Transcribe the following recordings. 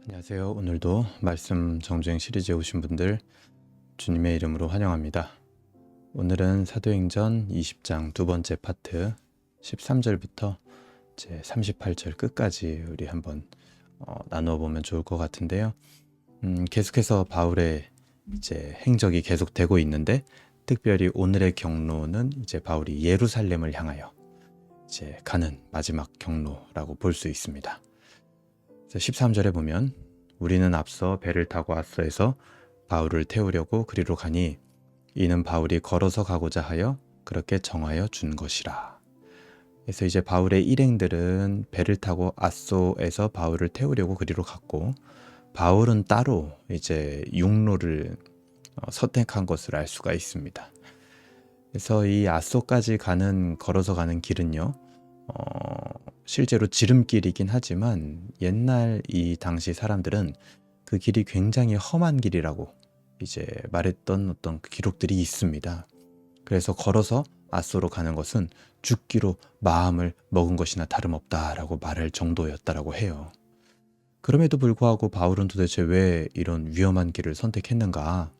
안녕하세요. 오늘도 말씀 정주행 시리즈에 오신 분들 주님의 이름으로 환영합니다. 오늘은 사도행전 20장 두 번째 파트 13절부터 이제 38절 끝까지 우리 한번 나누어 보면 좋을 것 같은데요. 계속해서 바울의 이제 행적이 계속되고 있는데, 특별히 오늘의 경로는 이제 바울이 예루살렘을 향하여 이제 가는 마지막 경로라고 볼 수 있습니다. 13절에 보면 우리는 앞서 배를 타고 아소에서 바울을 태우려고 그리로 가니 이는 바울이 걸어서 가고자 하여 그렇게 정하여 준 것이라. 그래서 이제 바울의 일행들은 배를 타고 아소에서 바울을 태우려고 그리로 갔고, 바울은 따로 이제 육로를 선택한 것을 알 수가 있습니다. 그래서 이 아소까지 걸어서 가는 길은요, 실제로 지름길이긴 하지만 옛날 이 당시 사람들은 그 길이 굉장히 험한 길이라고 이제 말했던 어떤 그 기록들이 있습니다. 그래서 걸어서 아소로 가는 것은 죽기로 마음을 먹은 것이나 다름없다라고 말할 정도였다라고 해요. 그럼에도 불구하고 바울은 도대체 왜 이런 위험한 길을 선택했는가?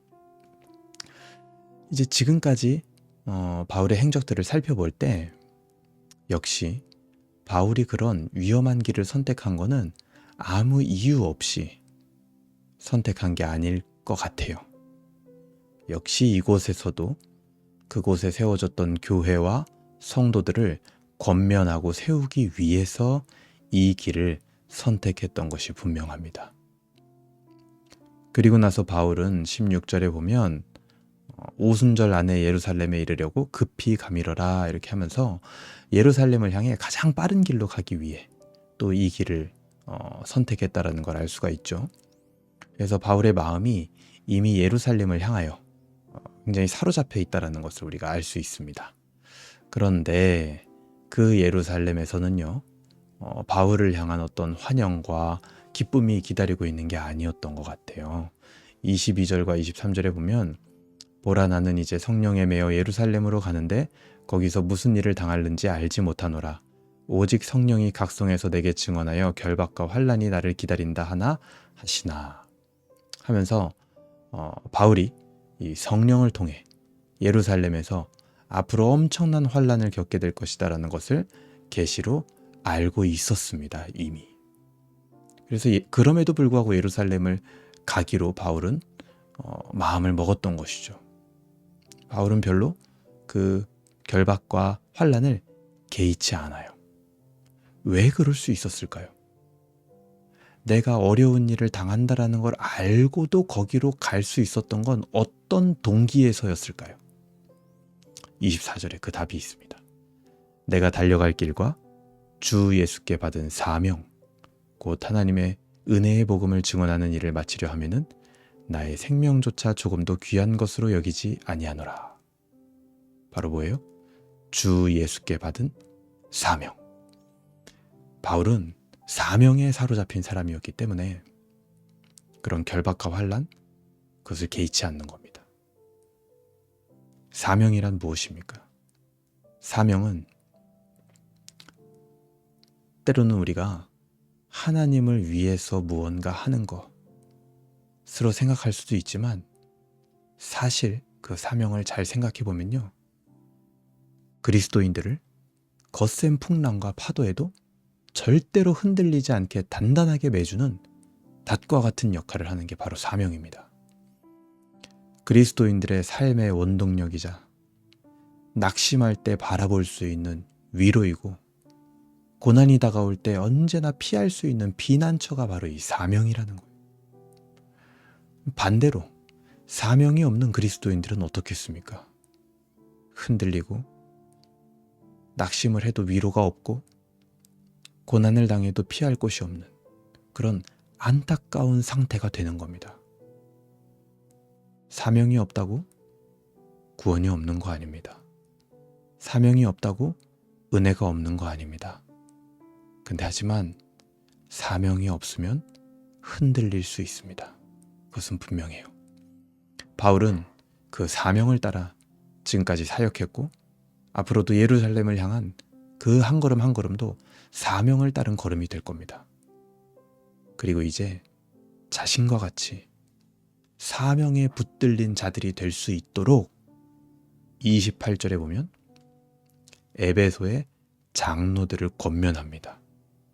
이제 지금까지 바울의 행적들을 살펴볼 때 역시 바울이 그런 위험한 길을 선택한 거는 아무 이유 없이 선택한 게 아닐 것 같아요. 역시 이곳에서도 그곳에 세워졌던 교회와 성도들을 권면하고 세우기 위해서 이 길을 선택했던 것이 분명합니다. 그리고 나서 바울은 16절에 보면 오순절 안에 예루살렘에 이르려고 급히 가밀어라 이렇게 하면서 예루살렘을 향해 가장 빠른 길로 가기 위해 또 이 길을 선택했다라는 걸 알 수가 있죠. 그래서 바울의 마음이 이미 예루살렘을 향하여 굉장히 사로잡혀 있다라는 것을 우리가 알 수 있습니다. 그런데 그 예루살렘에서는요, 바울을 향한 어떤 환영과 기쁨이 기다리고 있는 게 아니었던 것 같아요. 22절과 23절에 보면 보라, 나는 이제 성령에 매여 예루살렘으로 가는데 거기서 무슨 일을 당할는지 알지 못하노라. 오직 성령이 각성해서 내게 증언하여 결박과 환난이 나를 기다린다 하나 하시나 하면서 바울이 이 성령을 통해 예루살렘에서 앞으로 엄청난 환난을 겪게 될 것이다라는 것을 계시로 알고 있었습니다, 이미. 그래서 그럼에도 불구하고 예루살렘을 가기로 바울은 마음을 먹었던 것이죠. 바울은 별로 그 결박과 환난을 개의치 않아요. 왜 그럴 수 있었을까요? 내가 어려운 일을 당한다라는 걸 알고도 거기로 갈 수 있었던 건 어떤 동기에서였을까요? 24절에 그 답이 있습니다. 내가 달려갈 길과 주 예수께 받은 사명, 곧 하나님의 은혜의 복음을 증언하는 일을 마치려 하면은 나의 생명조차 조금도 귀한 것으로 여기지 아니하노라. 바로 뭐예요? 주 예수께 받은 사명. 바울은 사명에 사로잡힌 사람이었기 때문에 그런 결박과 환난, 그것을 개의치 않는 겁니다. 사명이란 무엇입니까? 사명은 때로는 우리가 하나님을 위해서 무언가 하는 것으로 생각할 수도 있지만, 사실 그 사명을 잘 생각해 보면요, 그리스도인들을 거센 풍랑과 파도에도 절대로 흔들리지 않게 단단하게 매주는 닷과 같은 역할을 하는 게 바로 사명입니다. 그리스도인들의 삶의 원동력이자 낙심할 때 바라볼 수 있는 위로이고, 고난이 다가올 때 언제나 피할 수 있는 비난처가 바로 이 사명이라는 거예요. 반대로 사명이 없는 그리스도인들은 어떻겠습니까? 흔들리고 낙심을 해도 위로가 없고 고난을 당해도 피할 곳이 없는 그런 안타까운 상태가 되는 겁니다. 사명이 없다고 구원이 없는 거 아닙니다. 사명이 없다고 은혜가 없는 거 아닙니다. 근데 하지만 사명이 없으면 흔들릴 수 있습니다. 그것은 분명해요. 바울은 그 사명을 따라 지금까지 사역했고, 앞으로도 예루살렘을 향한 그 한 걸음 한 걸음도 사명을 따른 걸음이 될 겁니다. 그리고 이제 자신과 같이 사명에 붙들린 자들이 될 수 있도록 28절에 보면 에베소의 장로들을 권면합니다.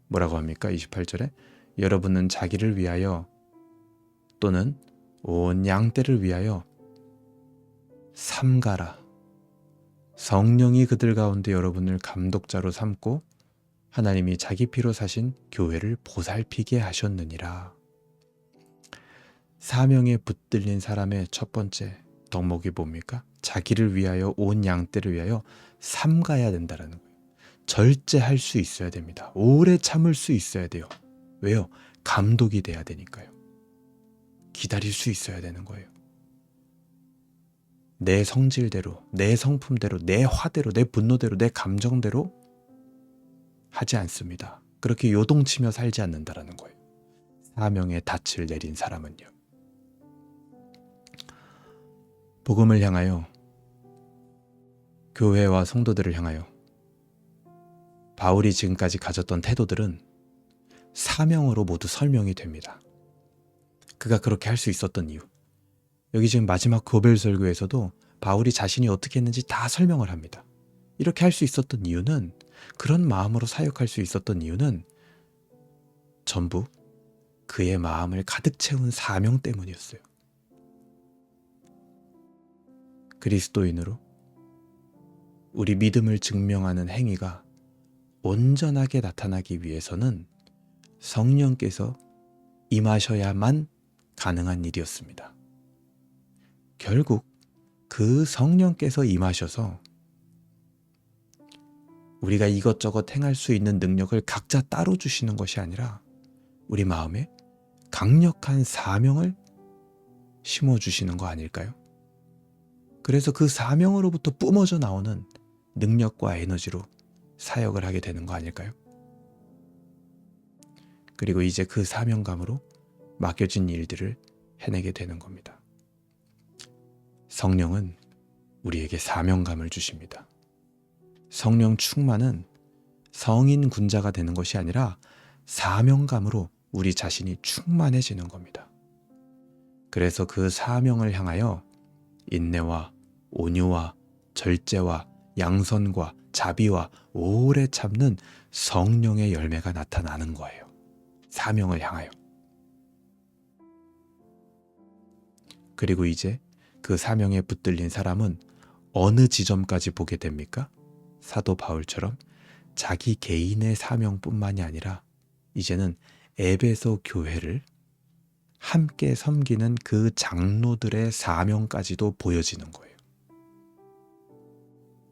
뭐라고 합니까? 28절에 여러분은 자기를 위하여 또는 온 양떼를 위하여 삼가라. 성령이 그들 가운데 여러분을 감독자로 삼고 하나님이 자기 피로 사신 교회를 보살피게 하셨느니라. 사명에 붙들린 사람의 첫 번째 덕목이 뭡니까? 자기를 위하여 온 양떼를 위하여 삼가야 된다는 거예요. 절제할 수 있어야 됩니다. 오래 참을 수 있어야 돼요. 왜요? 감독이 돼야 되니까요. 기다릴 수 있어야 되는 거예요. 내 성질대로, 내 성품대로, 내 화대로, 내 분노대로, 내 감정대로 하지 않습니다. 그렇게 요동치며 살지 않는다라는 거예요. 사명의 닻을 내린 사람은요. 복음을 향하여, 교회와 성도들을 향하여 바울이 지금까지 가졌던 태도들은 사명으로 모두 설명이 됩니다. 그가 그렇게 할 수 있었던 이유. 여기 지금 마지막 고별설교에서도 바울이 자신이 어떻게 했는지 다 설명을 합니다. 이렇게 할 수 있었던 이유는, 그런 마음으로 사역할 수 있었던 이유는 전부 그의 마음을 가득 채운 사명 때문이었어요. 그리스도인으로 우리 믿음을 증명하는 행위가 온전하게 나타나기 위해서는 성령께서 임하셔야만 가능한 일이었습니다. 결국 그 성령께서 임하셔서 우리가 이것저것 행할 수 있는 능력을 각자 따로 주시는 것이 아니라 우리 마음에 강력한 사명을 심어주시는 거 아닐까요? 그래서 그 사명으로부터 뿜어져 나오는 능력과 에너지로 사역을 하게 되는 거 아닐까요? 그리고 이제 그 사명감으로 맡겨진 일들을 해내게 되는 겁니다. 성령은 우리에게 사명감을 주십니다. 성령 충만은 성인 군자가 되는 것이 아니라 사명감으로 우리 자신이 충만해지는 겁니다. 그래서 그 사명을 향하여 인내와 온유와 절제와 양선과 자비와 오래 참는 성령의 열매가 나타나는 거예요. 사명을 향하여. 그리고 이제 그 사명에 붙들린 사람은 어느 지점까지 보게 됩니까? 사도 바울처럼 자기 개인의 사명뿐만이 아니라 이제는 에베소 교회를 함께 섬기는 그 장로들의 사명까지도 보여지는 거예요.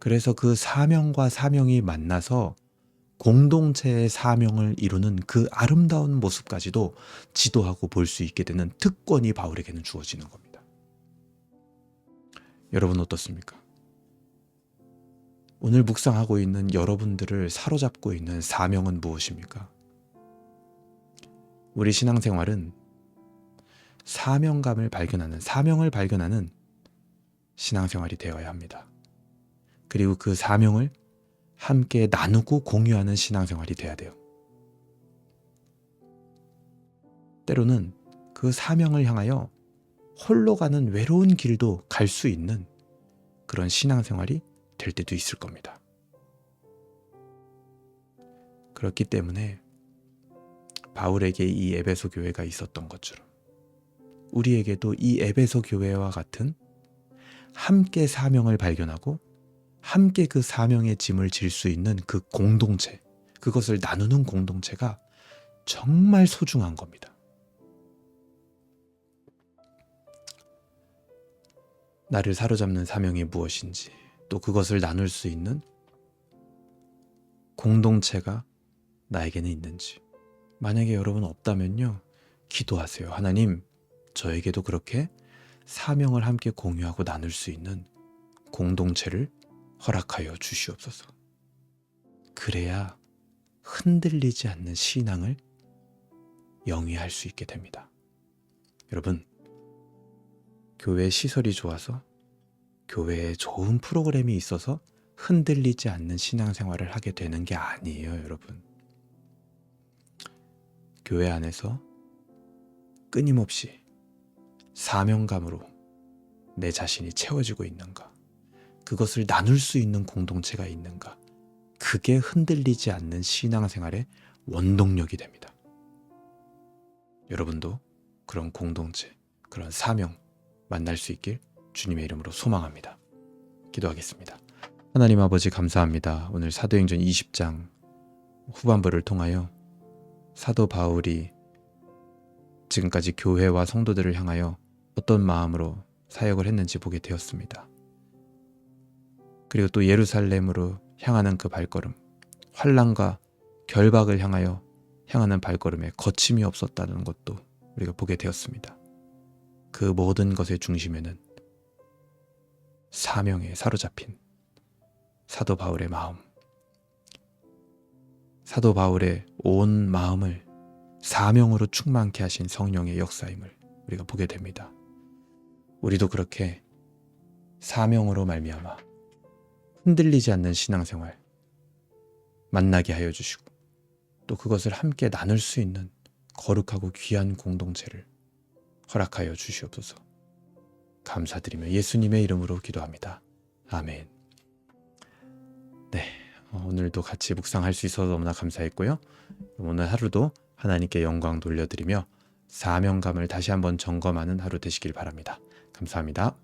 그래서 그 사명과 사명이 만나서 공동체의 사명을 이루는 그 아름다운 모습까지도 지도하고 볼 수 있게 되는 특권이 바울에게는 주어지는 겁니다. 여러분 어떻습니까? 오늘 묵상하고 있는 여러분들을 사로잡고 있는 사명은 무엇입니까? 우리 신앙생활은 사명감을 발견하는, 사명을 발견하는 신앙생활이 되어야 합니다. 그리고 그 사명을 함께 나누고 공유하는 신앙생활이 돼야 돼요. 때로는 그 사명을 향하여 홀로 가는 외로운 길도 갈 수 있는 그런 신앙생활이 될 때도 있을 겁니다. 그렇기 때문에 바울에게 이 에베소 교회가 있었던 것처럼 우리에게도 이 에베소 교회와 같은 함께 사명을 발견하고 함께 그 사명의 짐을 질 수 있는 그 공동체, 그것을 나누는 공동체가 정말 소중한 겁니다. 나를 사로잡는 사명이 무엇인지, 또 그것을 나눌 수 있는 공동체가 나에게는 있는지. 만약에 여러분 없다면요, 기도하세요. 하나님, 저에게도 그렇게 사명을 함께 공유하고 나눌 수 있는 공동체를 허락하여 주시옵소서. 그래야 흔들리지 않는 신앙을 영위할 수 있게 됩니다. 여러분, 교회 시설이 좋아서, 교회에 좋은 프로그램이 있어서 흔들리지 않는 신앙생활을 하게 되는 게 아니에요, 여러분. 교회 안에서 끊임없이 사명감으로 내 자신이 채워지고 있는가? 그것을 나눌 수 있는 공동체가 있는가? 그게 흔들리지 않는 신앙생활의 원동력이 됩니다. 여러분도 그런 공동체, 그런 사명 만날 수 있길 주님의 이름으로 소망합니다. 기도하겠습니다. 하나님 아버지 감사합니다. 오늘 사도행전 20장 후반부를 통하여 사도 바울이 지금까지 교회와 성도들을 향하여 어떤 마음으로 사역을 했는지 보게 되었습니다. 그리고 또 예루살렘으로 향하는 그 발걸음, 환난과 결박을 향하여 향하는 발걸음에 거침이 없었다는 것도 우리가 보게 되었습니다. 그 모든 것의 중심에는 사명에 사로잡힌 사도 바울의 마음, 사도 바울의 온 마음을 사명으로 충만케 하신 성령의 역사임을 우리가 보게 됩니다. 우리도 그렇게 사명으로 말미암아 흔들리지 않는 신앙생활 만나게 하여 주시고 또 그것을 함께 나눌 수 있는 거룩하고 귀한 공동체를 허락하여 주시옵소서. 감사드리며 예수님의 이름으로 기도합니다. 아멘. 네, 오늘도 같이 묵상할 수 있어서 너무나 감사했고요. 오늘 하루도 하나님께 영광 돌려드리며 사명감을 다시 한번 점검하는 하루 되시길 바랍니다. 감사합니다.